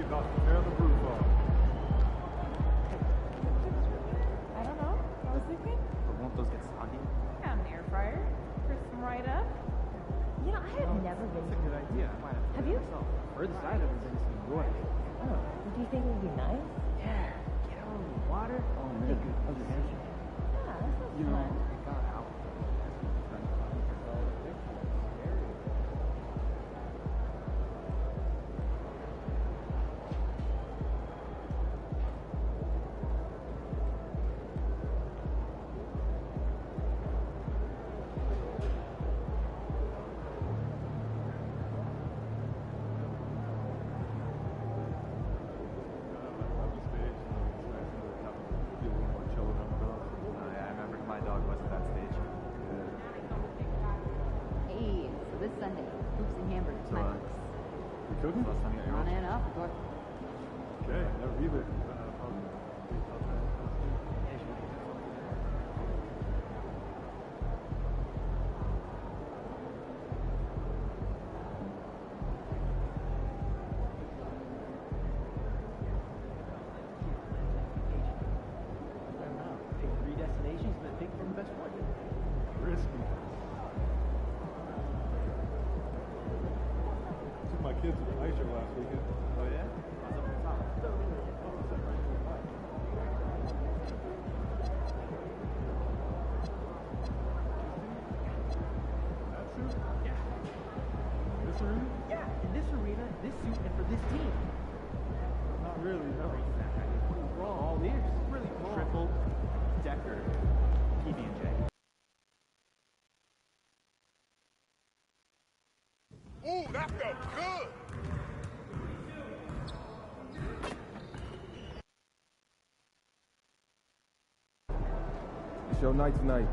about to tear the roof off. I don't know. I was thinking. But won't those get soggy? Got an air fryer. Crisp them right up. You know, I have never been. That's a good idea. I might Have you? myself. Furthest I've ever been is New York. Oh, do you think it would be nice? Yeah. Get out on the water. Oh, man. Like, Good observation. Yeah, that sounds You know, fun. it got out. Hey, so this Sunday, hoops and hamburgers, my books. You cooking? On and off. What? Okay, never either. Probably. Pick 3 destinations, but pick from the best one. Risky. Took my kids to the ice show last weekend. Oh, yeah? What's up at the top? That suit? Yeah. This arena? Yeah, in this arena, this suit, and for this team. Not really, no. Wrong. All ears. Really wrong. Triple decker PB&J. Ooh, that felt good. It's your night tonight.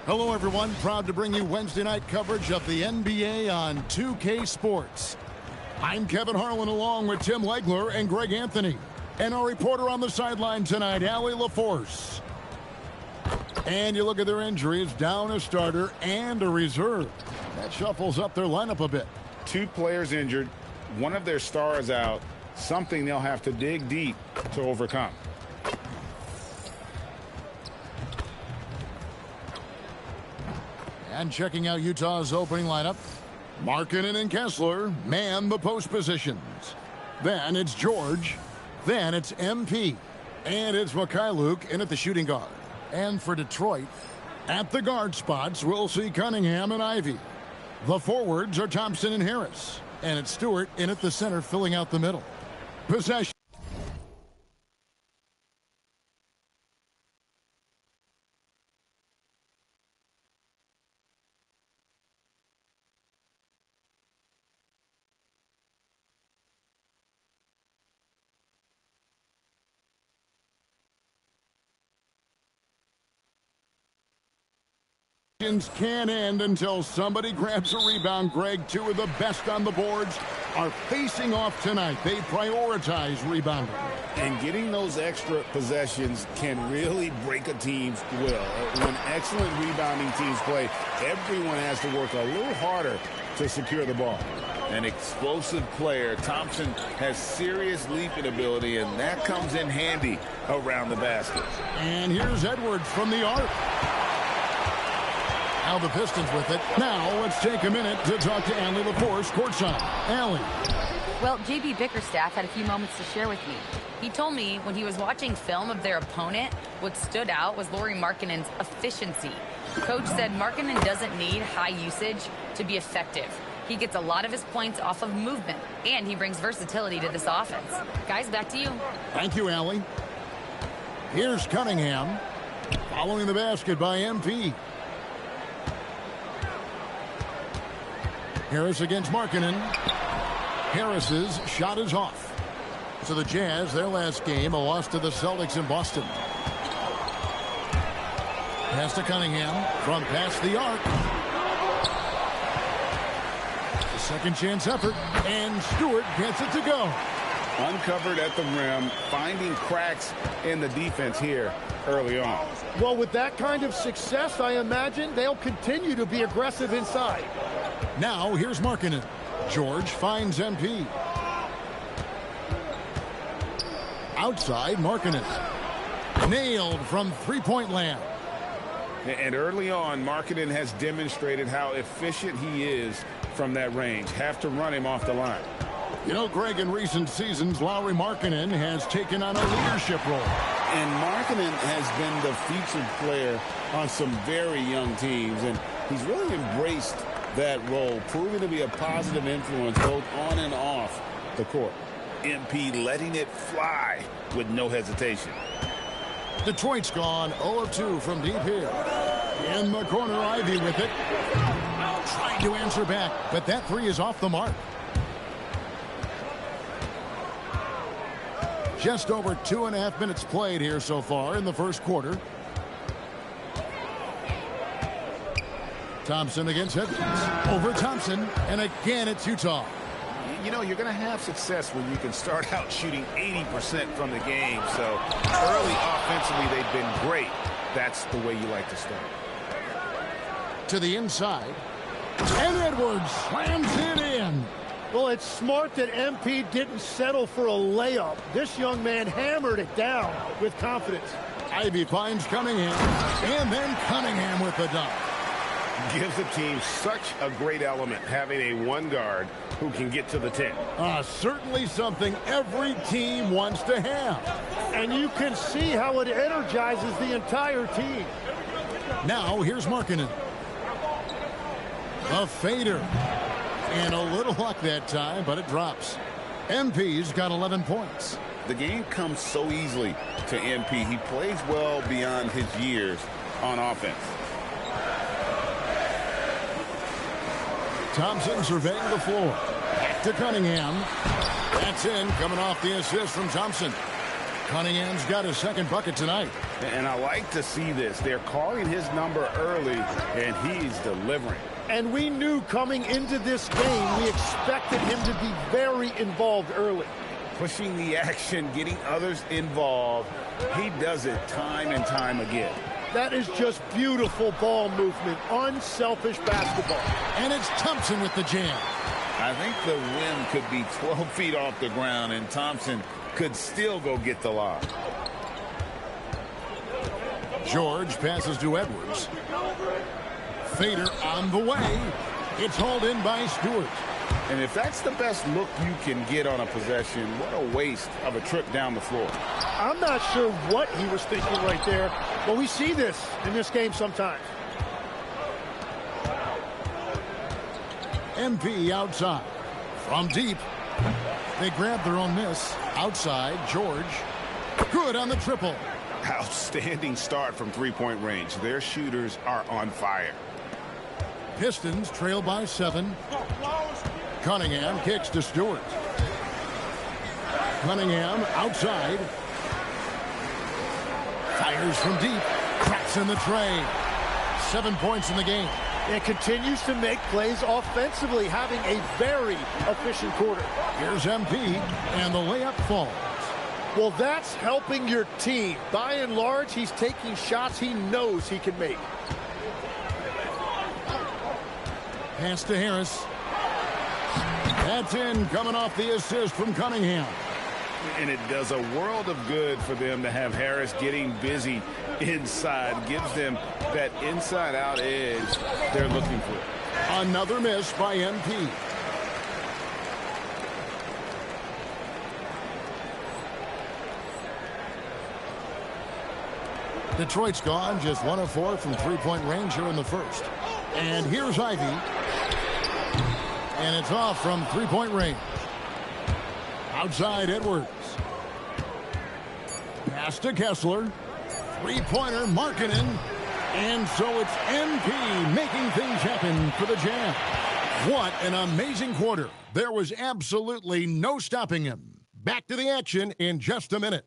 Hello, everyone. Proud to bring you Wednesday night coverage of the NBA on 2K Sports. I'm Kevin Harlan along with Tim Legler and Greg Anthony. And our reporter on the sideline tonight, Allie LaForce. And you look at their injuries, down a starter and a reserve. That shuffles up their lineup a bit. 2 players injured, one of their stars out, something they'll have to dig deep to overcome. And checking out Utah's opening lineup, Markkanen and Kessler man the post positions. Then it's George. Then it's MP. And it's Mikhailuk in at the shooting guard. And for Detroit, at the guard spots, we'll see Cunningham and Ivy. The forwards are Thompson and Harris. And it's Stewart in at the center filling out the middle. Possession. Can't end until somebody grabs a rebound. Greg, two of the best on the boards are facing off tonight. They prioritize rebounding. And getting those extra possessions can really break a team's will. When excellent rebounding teams play, everyone has to work a little harder to secure the ball. An explosive player. Thompson has serious leaping ability, and that comes in handy around the basket. And here's Edwards from the arc. Now the Pistons with it. Now let's take a minute to talk to Allie LaForce courtside. Allie. Well, J.B. Bickerstaff had a few moments to share with me. He told me when he was watching film of their opponent, what stood out was Lauri Markkanen's efficiency. Coach said Markkanen doesn't need high usage to be effective. He gets a lot of his points off of movement, and he brings versatility to this offense. Guys, back to you. Thank you, Allie. Here's Cunningham following the basket by MP. Harris against Markkanen. Harris's shot is off. So the Jazz, their last game, a loss to the Celtics in Boston. Pass to Cunningham from past the arc. The second chance effort, and Stewart gets it to go. Uncovered at the rim, finding cracks in the defense here early on. Well, with that kind of success, I imagine they'll continue to be aggressive inside. Now here's Markkanen. George finds MP. Outside, Markkanen. Nailed from three-point land. And early on, Markkanen has demonstrated how efficient he is from that range. Have to run him off the line. You know, Greg, in recent seasons, Lauri Markkanen has taken on a leadership role. And Markkanen has been the featured player on some very young teams, and he's really embraced that role, proving to be a positive influence both on and off the court. MP letting it fly with no hesitation. Detroit's gone 0 of 2 from deep here. In the corner, Ivy with it. Trying to answer back, but that three is off the mark. Just over 2.5 minutes played here so far in the first quarter. Thompson against Edwards. Over Thompson, and again it's Utah. You know, you're going to have success when you can start out shooting 80% from the game. So early offensively, they've been great. That's the way you like to start. To the inside. And Edwards slams it in. Well, it's smart that MP didn't settle for a layup. This young man hammered it down with confidence. Ivy finds Cunningham. And then Cunningham with the dunk. Gives the team such a great element, having a one guard who can get to the 10. Certainly something every team wants to have. And you can see how it energizes the entire team. Now here's Markkanen. A fader. And a little luck that time, but it drops. MP's got 11 points. The game comes so easily to MP. He plays well beyond his years on offense. Thompson surveying the floor. Back to Cunningham. That's in, coming off the assist from Thompson. Cunningham's got his second bucket tonight. And I like to see this. They're calling his number early, and he's delivering. And we knew coming into this game, we expected him to be very involved early. Pushing the action, getting others involved. He does it time and time again. That is just beautiful ball movement, unselfish basketball. And it's Thompson with the jam. I think the rim could be 12 feet off the ground, and Thompson could still go get the lob. George passes to Edwards. Fader on the way. It's hauled in by Stewart. And if that's the best look you can get on a possession, what a waste of a trip down the floor. I'm not sure what he was thinking right there, but we see this in this game sometimes. MP outside. From deep. They grab their own miss. Outside, George. Good on the triple. Outstanding start from three-point range. Their shooters are on fire. Pistons trail by 7. Cunningham kicks to Stewart. Cunningham outside. Fires from deep. Cracks in the tray. 7 points in the game. And continues to make plays offensively, having a very efficient quarter. Here's MP, and the layup falls. Well, that's helping your team. By and large, he's taking shots he knows he can make. Pass to Harris. That's in, coming off the assist from Cunningham. And it does a world of good for them to have Harris getting busy inside. Gives them that inside-out edge they're looking for. Another miss by MP. Detroit's gone just 1 of 4 from three-point range here in the first. And here's Ivy. And it's off from three-point range. Outside Edwards. Pass to Kessler. Three-pointer Markkanen. And so it's MP making things happen for the Jazz. What an amazing quarter. There was absolutely no stopping him. Back to the action in just a minute.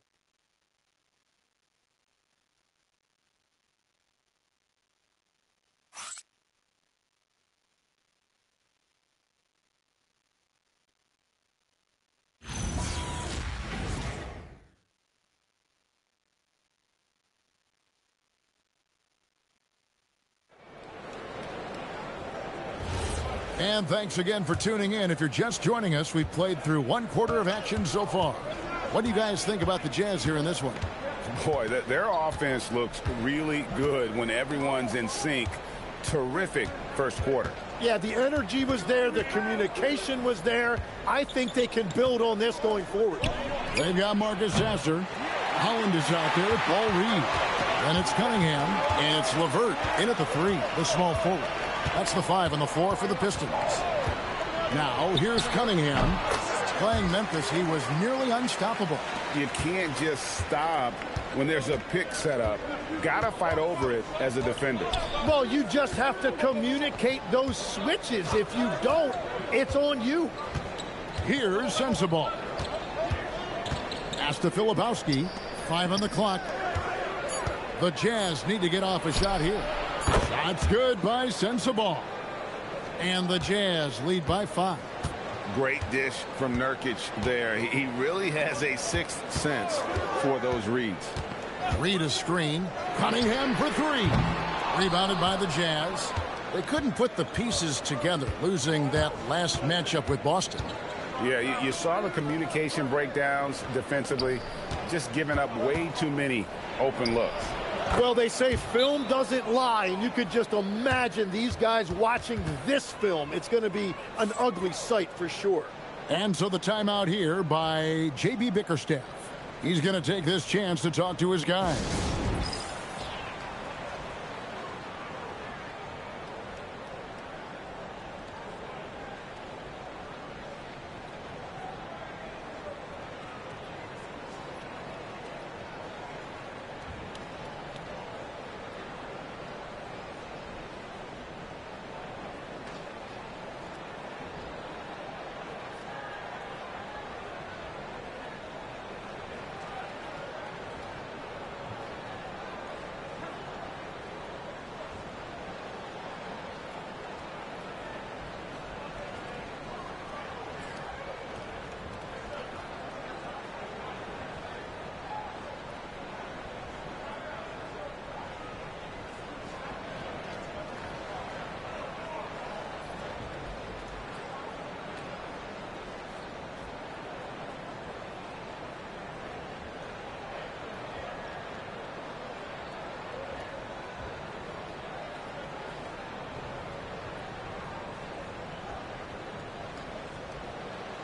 And thanks again for tuning in. If you're just joining us, we've played through 1 quarter of action so far. What do you guys think about the Jazz here in this one? Boy, their offense looks really good when everyone's in sync. Terrific first quarter. Yeah, the energy was there. The communication was there. I think they can build on this going forward. They've got Marcus Sasser. Holland is out there. Paul Reed. And it's Cunningham. And it's LeVert in at the 3, the small forward. That's the 5 and the 4 for the Pistons. Now, here's Cunningham. Playing Memphis, he was nearly unstoppable. You can't just stop when there's a pick set up. Got to fight over it as a defender. Well, you just have to communicate those switches. If you don't, it's on you. Here's Sensabaugh. Pass to Filipowski. 5 on the clock. The Jazz need to get off a shot here. Shot's good by Sensabaugh. And the Jazz lead by 5. Great dish from Nurkic there. He really has a sixth sense for those reads. Reed a screen. Cunningham for 3. Rebounded by the Jazz. They couldn't put the pieces together, losing that last matchup with Boston. Yeah, you saw the communication breakdowns defensively, just giving up way too many open looks. Well, they say film doesn't lie, and you could just imagine these guys watching this film. It's going to be an ugly sight for sure. And so the timeout here by J.B. Bickerstaff. He's going to take this chance to talk to his guys.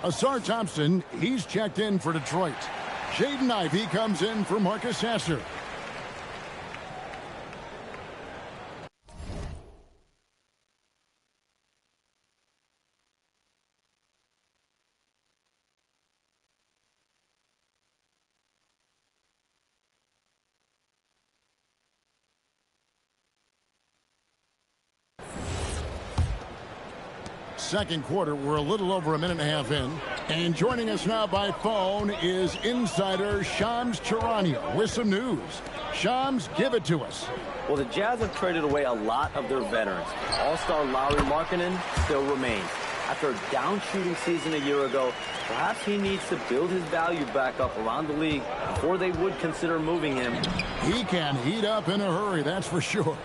Asar Thompson, he's checked in for Detroit. Jaden Ivey comes in for Marcus Sasser. second quarter. We're a little over a minute and a half in. And joining us now by phone is insider Shams Charania with some news. Shams, give it to us. Well, the Jazz have traded away a lot of their veterans. All-star Lauri Markkanen still remains. After a down shooting season a year ago, perhaps he needs to build his value back up around the league before they would consider moving him. He can heat up in a hurry, that's for sure.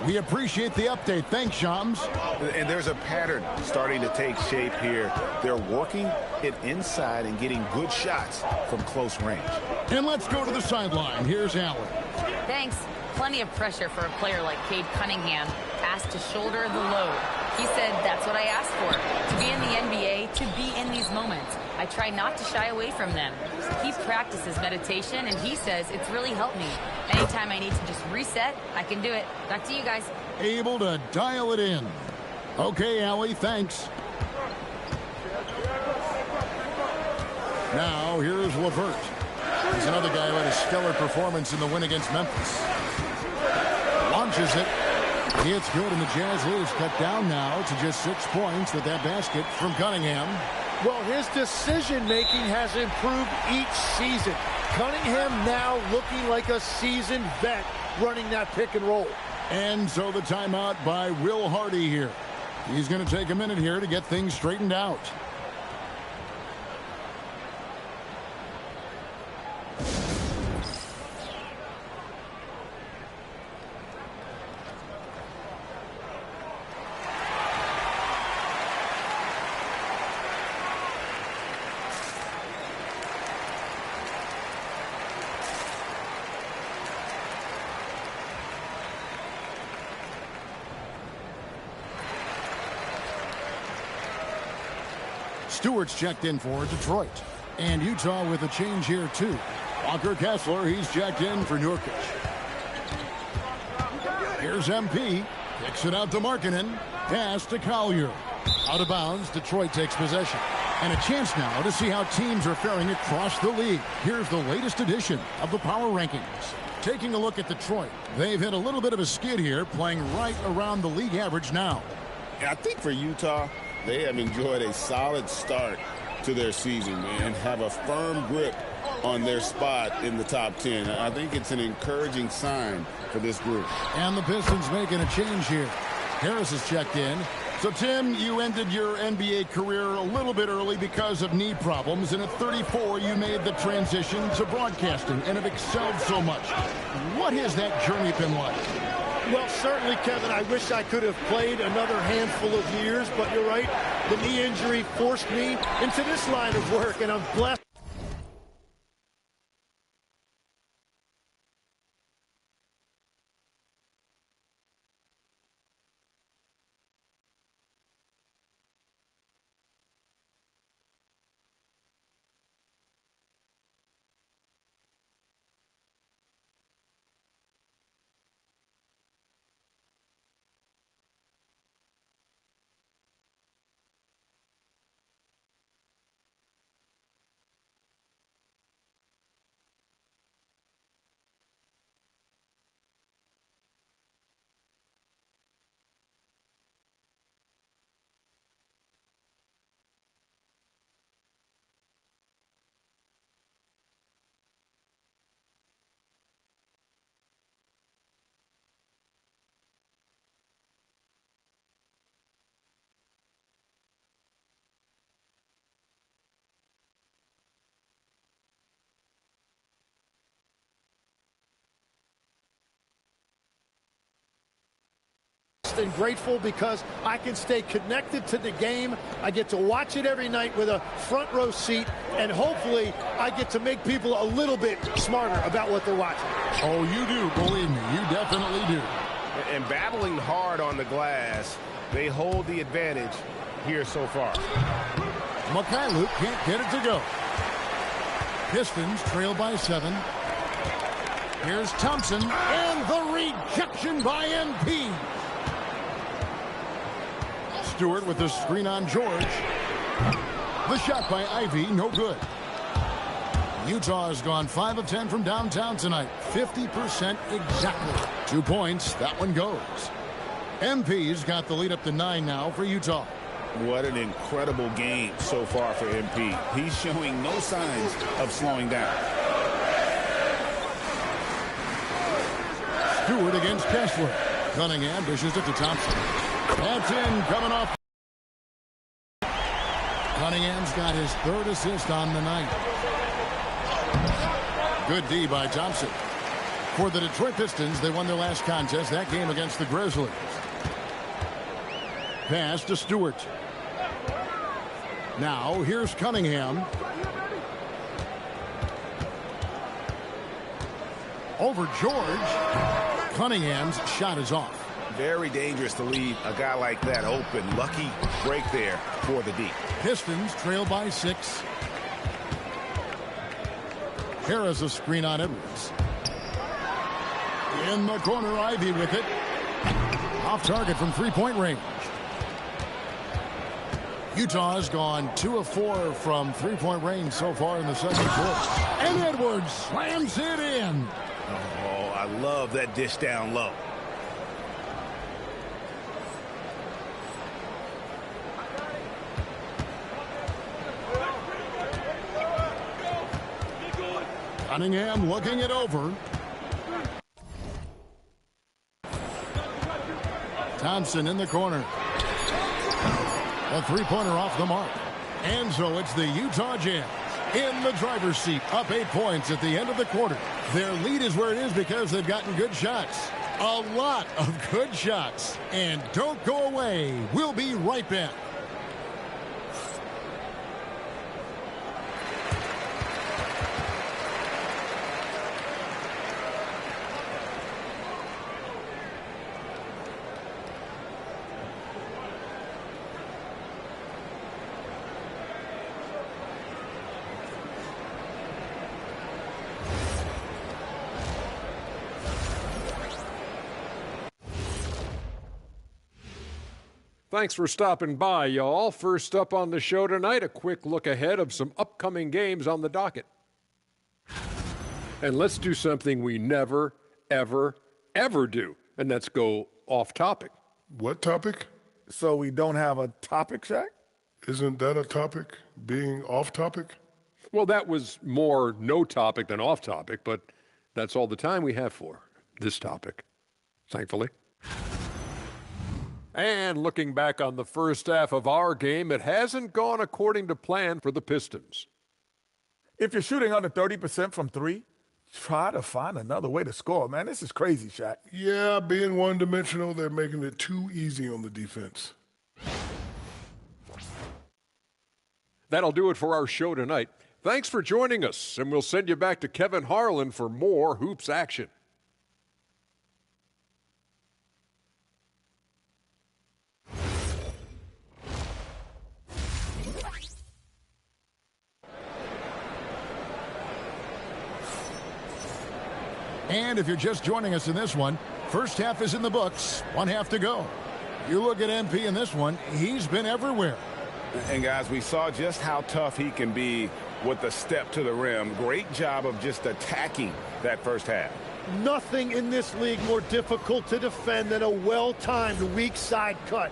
We appreciate the update. Thanks, Shams. And there's a pattern starting to take shape here. They're working it inside and getting good shots from close range. And let's go to the sideline. Here's Allen. Thanks. Plenty of pressure for a player like Cade Cunningham, asked to shoulder the load. He said, that's what I asked for, to be in the NBA, to be in these moments. I try not to shy away from them. He practices meditation, and he says it's really helped me. Anytime I need to just reset, I can do it. Back to you guys. Able to dial it in. Okay, Allie, thanks. Now, here's LeVert. He's another guy who had a stellar performance in the win against Memphis. Launches it. It's good, and the Jazz lose. Cut down now to just 6 points with that basket from Cunningham. Well, his decision-making has improved each season. Cunningham now looking like a seasoned vet running that pick and roll. And so the timeout by Will Hardy here. He's going to take a minute here to get things straightened out. Stewart's checked in for Detroit. And Utah with a change here, too. Walker Kessler, he's checked in for Nurkic. Here's MP. Kicks it out to Markkanen. Pass to Collier. Out of bounds, Detroit takes possession. And a chance now to see how teams are faring across the league. Here's the latest edition of the Power Rankings. Taking a look at Detroit. They've hit a little bit of a skid here, playing right around the league average now. I think for Utah, they have enjoyed a solid start to their season and have a firm grip on their spot in the top 10. I think it's an encouraging sign for this group. And the Pistons making a change here. Harris is checked in. So, Tim, you ended your NBA career a little bit early because of knee problems, and at 34, you made the transition to broadcasting and have excelled so much. What has that journey been like? Well, certainly, Kevin, I wish I could have played another handful of years, but you're right. The knee injury forced me into this line of work, and I'm blessed. And grateful because I can stay connected to the game. I get to watch it every night with a front row seat, and hopefully I get to make people a little bit smarter about what they're watching. Oh, you do, believe me, you definitely do. And battling hard on the glass, they hold the advantage here so far. Mikhailuk can't get it to go. Pistons trail by 7. Here's Thompson, and the rejection by NP. Stewart with the screen on George. The shot by Ivy, no good. Utah has gone 5 of 10 from downtown tonight. 50% exactly. 2 points, that one goes. MP's got the lead up to 9 now for Utah. What an incredible game so far for MP. He's showing no signs of slowing down. Stewart against Kessler. Cunningham dishes it to Thompson. That's in, coming off. Cunningham's got his 3rd assist on the night. Good D by Thompson. For the Detroit Pistons, they won their last contest, that game against the Grizzlies. Pass to Stewart. Now, here's Cunningham. Over George. Cunningham's shot is off. Very dangerous to leave a guy like that open. Lucky break there for the D. Pistons trail by 6. Harris a screen on Edwards. In the corner, Ivy with it. Off target from 3-point range. Utah's gone 2 of 4 from 3-point range so far in the second quarter. And Edwards slams it in. Oh, I love that dish down low. Cunningham looking it over. Thompson in the corner. A 3-pointer off the mark. And so it's the Utah Jazz in the driver's seat, up 8 points at the end of the quarter. Their lead is where it is because they've gotten good shots. A lot of good shots. And don't go away. We'll be right back. Thanks for stopping by, y'all. First up on the show tonight, a quick look ahead of some upcoming games on the docket. And let's do something we never, ever, ever do, and that's go off topic. What topic? So we don't have a topic, Shaq? Isn't that a topic, being off topic? Well, that was more no topic than off topic, but that's all the time we have for this topic, thankfully. And looking back on the first half of our game, it hasn't gone according to plan for the Pistons. If you're shooting under 30% from 3, try to find another way to score, man. This is crazy, Shaq. Yeah, being one-dimensional, they're making it too easy on the defense. That'll do it for our show tonight. Thanks for joining us, and we'll send you back to Kevin Harlan for more hoops action. And if you're just joining us in this one, first half is in the books, 1 half to go. You look at MP in this one, he's been everywhere. And guys, we saw just how tough he can be with the step to the rim. Great job of just attacking that first half. Nothing in this league more difficult to defend than a well-timed weak side cut.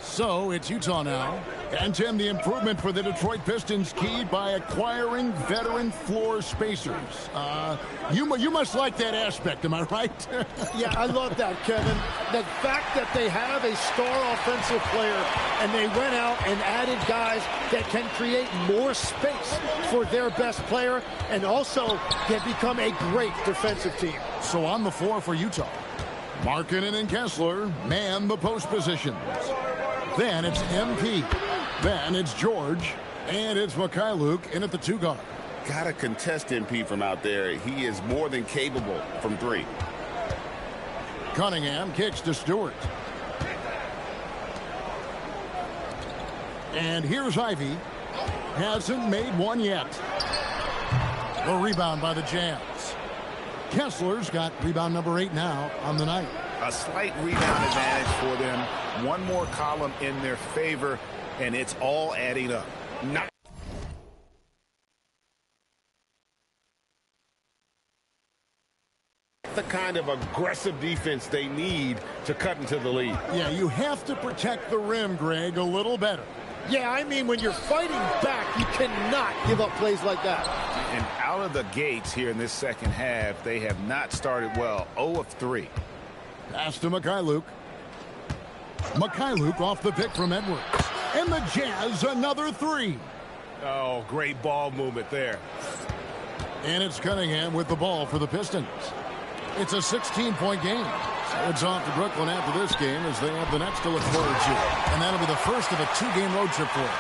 So it's Utah now. And Tim, the improvement for the Detroit Pistons keyed by acquiring veteran floor spacers. You must like that aspect, am I right? Yeah, I love that, Kevin. The fact that they have a star offensive player and they went out and added guys that can create more space for their best player and also can become a great defensive team. So on the floor for Utah, Markkanen and Kessler man the post positions. Then it's MP. Then it's George. And it's Mikhailuk in at the 2 guard. Got to contest MP from out there. He is more than capable from 3. Cunningham kicks to Stewart. And here's Ivy. Hasn't made one yet. A rebound by the Jazz. Kessler's got rebound number 8 now on the night. A slight rebound advantage for them. One more column in their favor, and it's all adding up. Not the kind kind of aggressive defense they need to cut into the lead. Yeah, you have to protect the rim, Greg, a little better. Yeah, I mean, when you're fighting back, you cannot give up plays like that. And out of the gates here in this second half, they have not started well. 0 of 3. Pass to Mikhailuk. Mikhailuk off the pick from Edwards. And the Jazz, another 3. Oh, great ball movement there. And it's Cunningham with the ball for the Pistons. It's a 16-point game. So it's off to Brooklyn after this game as they have the Nets to look forward to. And that'll be the first of a 2-game road trip for him.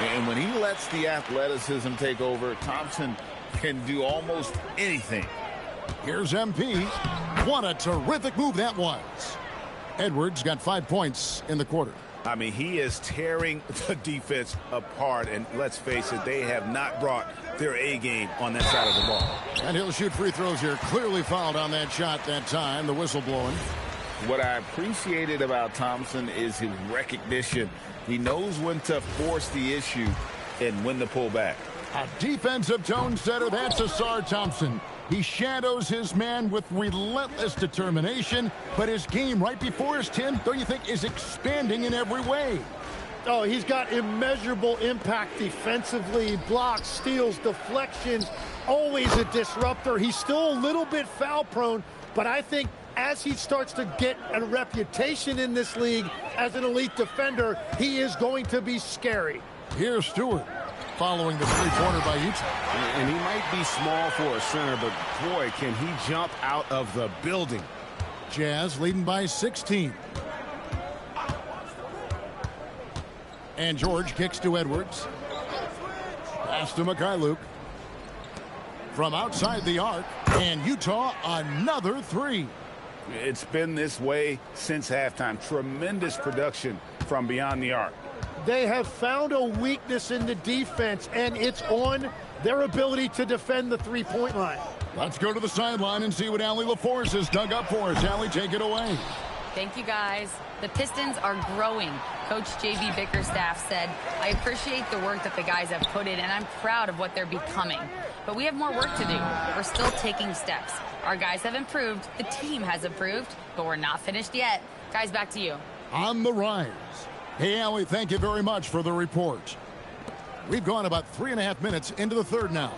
And when he lets the athleticism take over, Thompson can do almost anything. Here's MP. What a terrific move that was. Edwards got 5 points in the quarter. I mean, he is tearing the defense apart. And let's face it, they have not brought their A game on that side of the ball. And he'll shoot free throws here. Clearly fouled on that shot that time. The whistle blowing. What I appreciated about Thompson is his recognition. He knows when to force the issue and when to pull back. A defensive tone setter. That's Asar Thompson. He shadows his man with relentless determination, but his game right before his, Tim, don't you think, is expanding in every way? Oh, he's got immeasurable impact defensively, blocks, steals, deflections, always a disruptor. He's still a little bit foul prone, but I think as he starts to get a reputation in this league as an elite defender, he is going to be scary. Here's Stewart following the three-pointer by Utah. And he might be small for a center, but boy, can he jump out of the building. Jazz leading by 16. And George kicks to Edwards. Pass to Mikhailuk. From outside the arc, and Utah another 3. It's been this way since halftime. Tremendous production from beyond the arc. They have found a weakness in the defense, and it's on their ability to defend the three-point line. Let's go to the sideline and see what Allie LaForce has dug up for us. Allie, take it away. Thank you, guys. The Pistons are growing. Coach J.B. Bickerstaff said, I appreciate the work that the guys have put in, and I'm proud of what they're becoming. But we have more work to do. We're still taking steps. Our guys have improved. The team has improved, but we're not finished yet. Guys, back to you. On the rise. Hey, Allie, thank you very much for the report. We've gone about 3.5 minutes into the third now.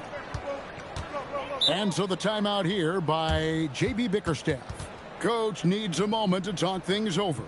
And so the timeout here by J.B. Bickerstaff. Coach needs a moment to talk things over.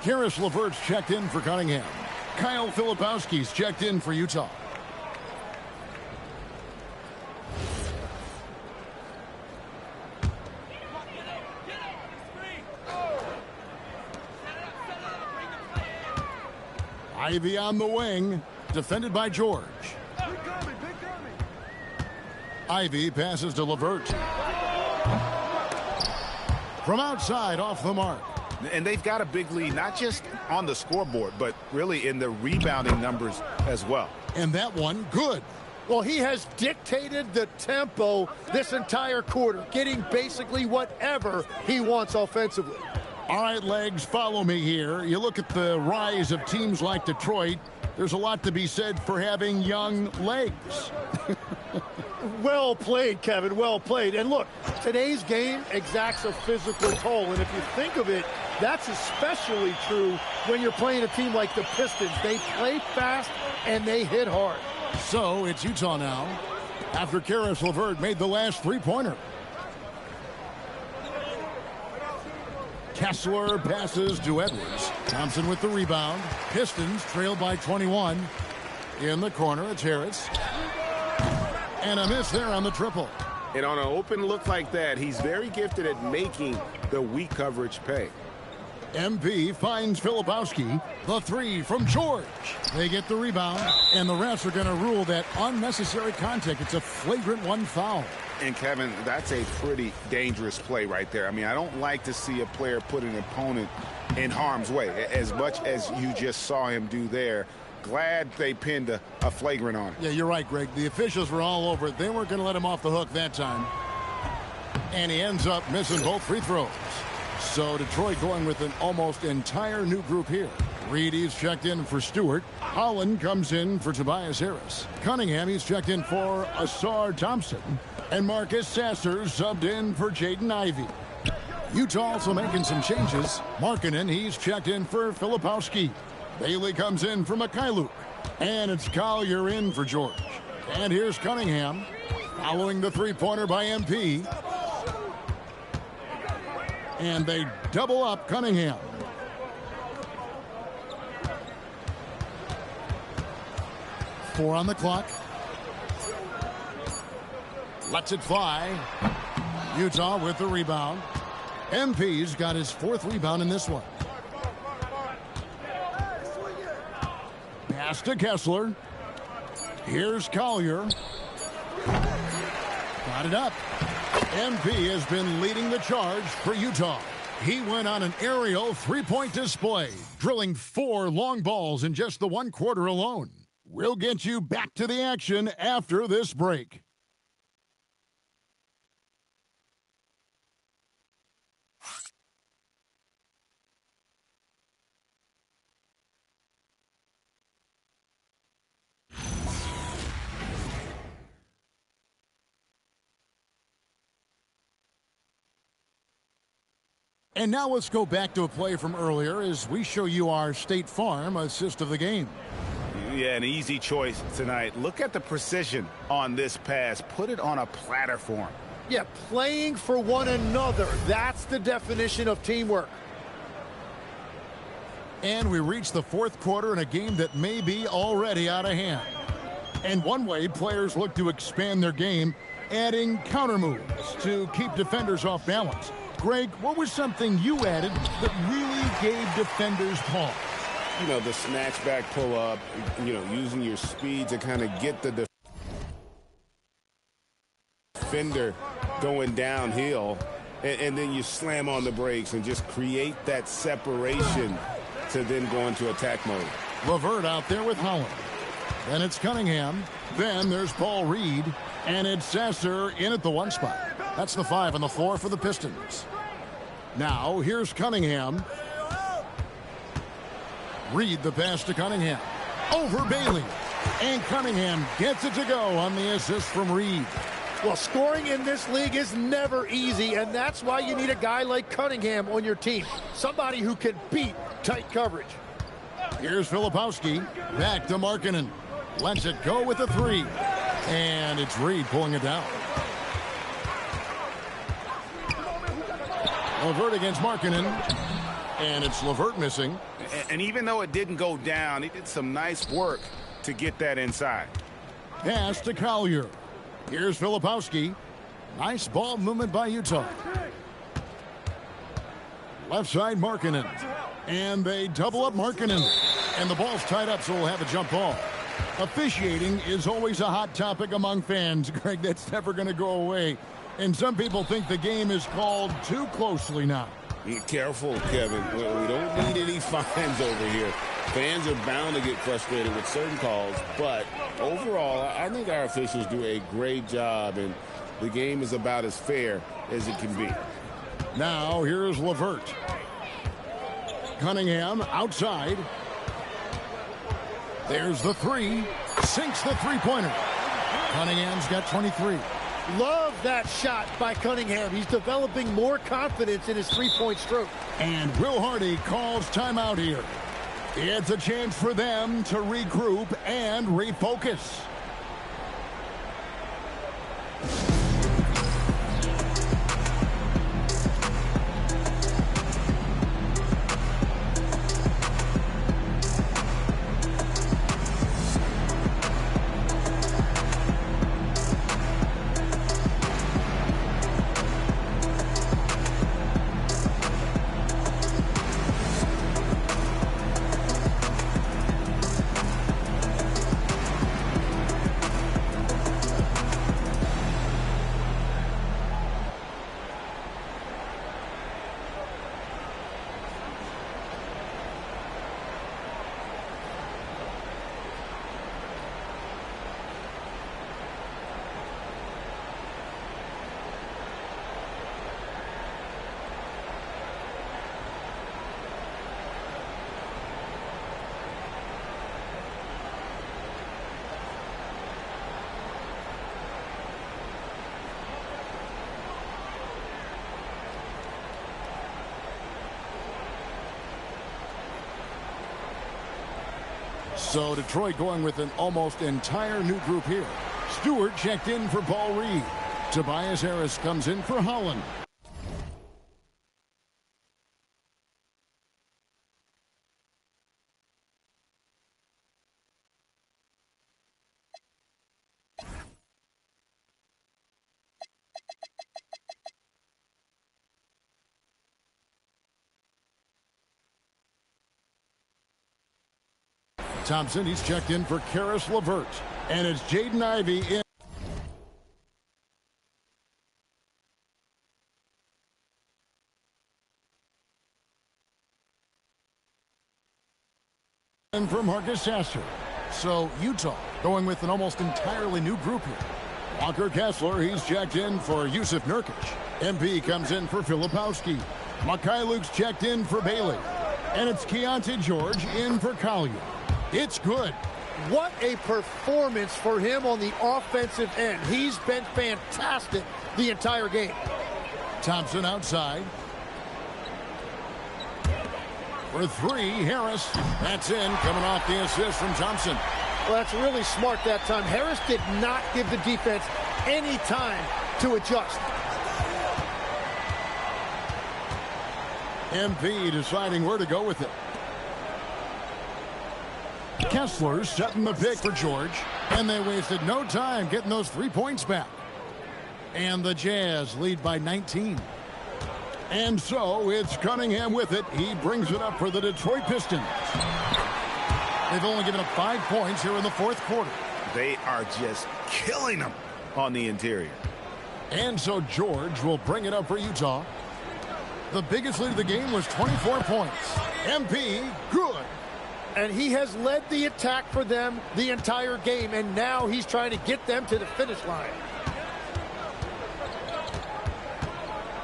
Karis LeVert's checked in for Cunningham. Kyle Filipowski's checked in for Utah. Ivy on the wing, defended by George. Ivy passes to LeVert. From outside, off the mark. And they've got a big lead, not just on the scoreboard, but really in the rebounding numbers as well. And that one, good. Well, he has dictated the tempo this entire quarter, getting basically whatever he wants offensively. All right, Legs, follow me here. You look at the rise of teams like Detroit, there's a lot to be said for having young legs. Well played, Kevin, well played. And look, today's game exacts a physical toll. And if you think of it, that's especially true when you're playing a team like the Pistons. They play fast and they hit hard. So it's Utah now, after Karis LeVert made the last three-pointer. Kessler passes to Edwards. Thompson with the rebound. Pistons trailed by 21. In the corner, it's Harris. And a miss there on the triple. And on an open look like that, he's very gifted at making the weak coverage pay. MP finds Filipowski. The three from George. They get the rebound, and the refs are going to rule that unnecessary contact. It's a flagrant one foul. And, Kevin, that's a pretty dangerous play right there. I mean, I don't like to see a player put an opponent in harm's way, as much as you just saw him do there. Glad they pinned a flagrant on him. Yeah, you're right, Greg. The officials were all over it. They weren't going to let him off the hook that time. And he ends up missing both free throws. So Detroit going with an almost entire new group here. Reedy's checked in for Stewart. Holland comes in for Tobias Harris. Cunningham, he's checked in for Asar Thompson. And Marcus Sasser subbed in for Jaden Ivey. Utah also making some changes. Markkanen, he's checked in for Filipowski. Bailey comes in for Mikhailuk. And it's Collier in for George. And here's Cunningham following the three-pointer by MP. And they double up Cunningham. Four on the clock. Lets it fly. Utah with the rebound. MP's got his fourth rebound in this one. Pass to Kessler. Here's Collier. Got it up. MP has been leading the charge for Utah. He went on an aerial three-point display, drilling 4 long balls in just the one quarter alone. We'll get you back to the action after this break. And now let's go back to a play from earlier as we show you our State Farm assist of the game. Yeah, an easy choice tonight. Look at the precision on this pass. Put it on a platter for him. Yeah, playing for one another. That's the definition of teamwork. And we reach the fourth quarter in a game that may be already out of hand. And one way players look to expand their game, adding counter moves to keep defenders off balance. Greg, what was something you added that really gave defenders pause? You know, the snatch back pull up, you know, using your speed to kind of get the defender going downhill, and then you slam on the brakes and just create that separation to then go into attack mode. LeVert out there with Holland. Then it's Cunningham. Then there's Paul Reed. And it's Sasser in at the one spot. That's the 5 on the floor for the Pistons. Now, here's Cunningham. Reed the pass to Cunningham. Over Bailey. And Cunningham gets it to go on the assist from Reed. Well, scoring in this league is never easy, and that's why you need a guy like Cunningham on your team. Somebody who can beat tight coverage. Here's Filipowski. Back to Markkanen. Lets it go with a 3. And it's Reed pulling it down. LeVert against Markkanen. And it's LeVert missing. And even though it didn't go down, he did some nice work to get that inside. Pass to Collier. Here's Filipowski. Nice ball movement by Utah. Left side, Markkanen. And they double up Markkanen. And the ball's tied up, so we'll have a jump ball. Officiating is always a hot topic among fans. Greg, that's never going to go away. And some people think the game is called too closely now. Be careful, Kevin. We don't need any fines over here. Fans are bound to get frustrated with certain calls, but overall, I think our officials do a great job, and the game is about as fair as it can be. Now, here's LeVert. Cunningham outside. There's the three. Sinks the three-pointer. Cunningham's got 23. Love that shot by Cunningham. He's developing more confidence in his three-point stroke. And Will Hardy calls timeout here. It's a chance for them to regroup and refocus. So Detroit going with an almost entire new group here. Stewart checked in for Paul Reed. Tobias Harris comes in for Holland. Thompson, he's checked in for Karis LeVert. And it's Jaden Ivey in for Marcus Sasser. So Utah going with an almost entirely new group here. Walker Kessler, he's checked in for Yusuf Nurkic. MP comes in for Filipowski. Luke's checked in for Bailey. And it's Keontae George in for Collier. It's good. What a performance for him on the offensive end. He's been fantastic the entire game. Thompson outside. For three, Harris. That's in, coming off the assist from Thompson. Well, that's really smart that time. Harris did not give the defense any time to adjust. MP deciding where to go with it. Kessler setting the pick for George. And they wasted no time getting those 3 points back. And the Jazz lead by 19. And so it's Cunningham with it. He brings it up for the Detroit Pistons. They've only given up 5 points here in the fourth quarter. They are just killing them on the interior. And so George will bring it up for Utah. The biggest lead of the game was 24 points. MP, good. And he has led the attack for them the entire game, and now he's trying to get them to the finish line.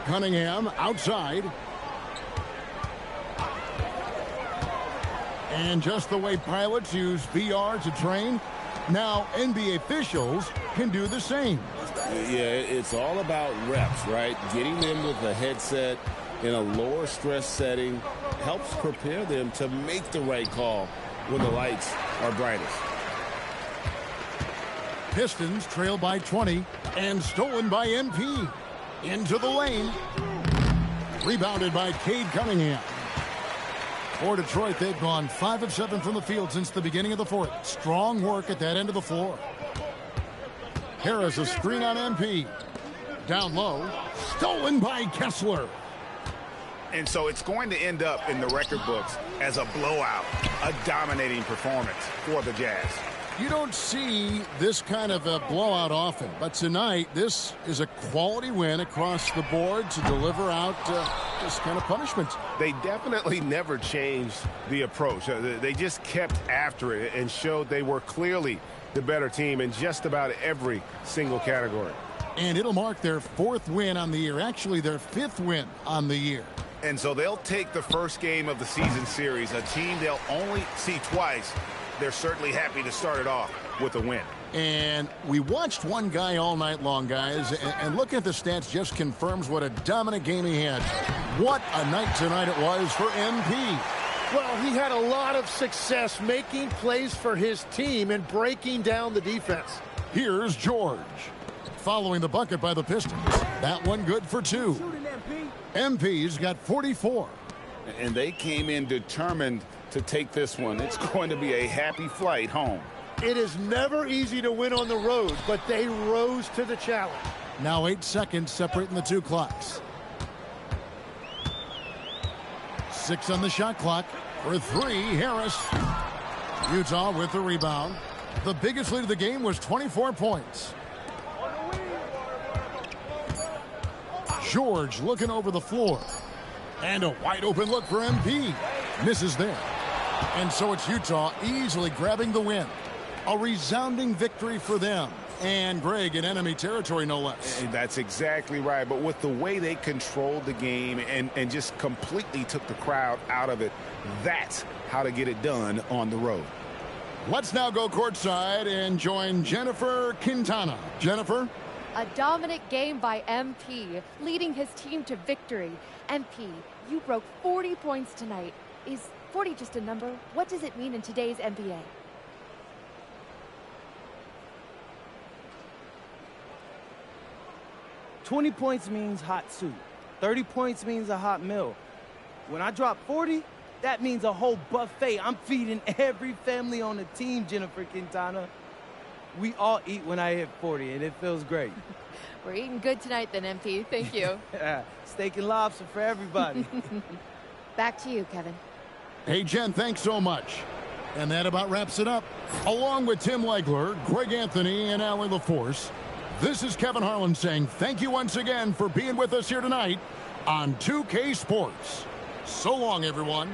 Cunningham outside. And just the way pilots use VR to train, now NBA officials can do the same. Yeah, it's all about reps, right? Getting them with a headset in a lower stress setting helps prepare them to make the right call when the lights are brightest. Pistons trail by 20 and stolen by MP. Into the lane. Rebounded by Cade Cunningham. For Detroit, they've gone 5 of 7 from the field since the beginning of the fourth. Strong work at that end of the floor. Harris, a screen on MP. Down low. Stolen by Kessler. And so it's going to end up in the record books as a blowout, a dominating performance for the Jazz. You don't see this kind of a blowout often, but tonight this is a quality win across the board to deliver out this kind of punishment. They definitely never changed the approach. They just kept after it and showed they were clearly the better team in just about every single category. And it'll mark their 4th win on the year, actually their 5th win on the year. And so they'll take the first game of the season series, a team they'll only see twice. They're certainly happy to start it off with a win. And we watched one guy all night long, guys, and looking at the stats just confirms what a dominant game he had. What a night tonight it was for MP. Well, he had a lot of success making plays for his team and breaking down the defense. Here's George. Following the bucket by the Pistons. That one good for 2. MP's got 44. And they came in determined to take this one. It's going to be a happy flight home. It is never easy to win on the road, but they rose to the challenge. Now 8 seconds separating the 2 clocks. 6 on the shot clock. For 3, Harris. Utah with the rebound. The biggest lead of the game was 24 points. George looking over the floor. And a wide open look for MP. Misses there. And so it's Utah easily grabbing the win. A resounding victory for them. And Greg in enemy territory, no less. That's exactly right. But with the way they controlled the game and just completely took the crowd out of it, that's how to get it done on the road. Let's now go courtside and join Jennifer Quintana. Jennifer? A dominant game by MP, leading his team to victory. MP, you broke 40 points tonight. Is 40 just a number? What does it mean in today's NBA? "20 points means hot soup. 30 points means a hot meal. When I drop 40, that means a whole buffet. I'm feeding every family on the team, Jennifer Quintana. We all eat when I hit 40, and it feels great." We're eating good tonight then, MP. Thank you. Steak and lobster for everybody. Back to you, Kevin. Hey, Jen, thanks so much. And that about wraps it up. Along with Tim Legler, Greg Anthony, and Allie LaForce, this is Kevin Harlan saying thank you once again for being with us here tonight on 2K Sports. So long, everyone.